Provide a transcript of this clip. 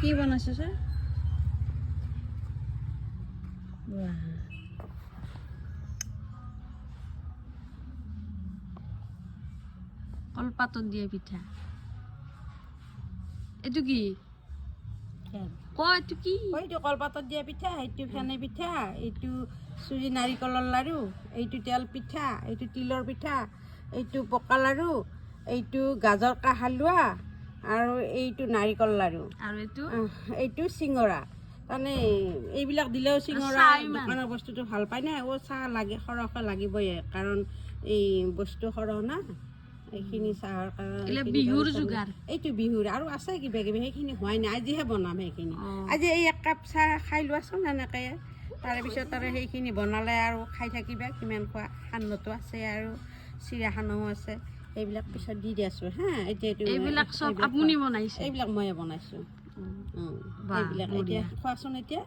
কি বনাইছে স্যার? কলপাতত দিয়ে পিঠা। এইটো কি এইটো কি? এইটো কলপাতত দিয়া পিঠা, এইটো ফেনে পিঠা, এইটো চুজি নাৰিকলৰ লাৰু, এইটো তেল পিঠা, এইটো তিলৰ পিঠা, এইটো পকা লাৰু, এইটো গাজৰ কা হালোৱা আৰু এইটো নাৰিকল লাৰু আৰু এইটো এইটো চিঙৰা। তাৰমানে এইবিলাক দিলেও চিঙৰা দোকানৰ বস্তুটো ভাল পায় না। চাহ লাগে, সৰহকৈ লাগিবই, কাৰণ এই বস্তু সৰহ না। এইখিনি চাহৰ কাৰণে বিহুৰ যোগাৰ। এইটো বিহুৰ আৰু আছে কিবা কিবি, সেইখিনি হোৱাই নাই, আজিহে বনাম সেইখিনি। আজি এই এক কাপ চাহ খাই লোৱাচোন এনেকৈ, তাৰপিছত আৰু সেইখিনি বনালে আৰু খাই থাকিবা, কিমান খোৱা। সান্দহটো আছে আৰু চিৰাখানাও আছে, এইবিলাক পিছত দি দিয়াছোঁ হা। এতিয়া এইবিলাক চব আপুনি বনাইছে? এইবিলাক ময়ে বনাইছোঁ। এইবিলাক এতিয়া খোৱাচোন এতিয়া।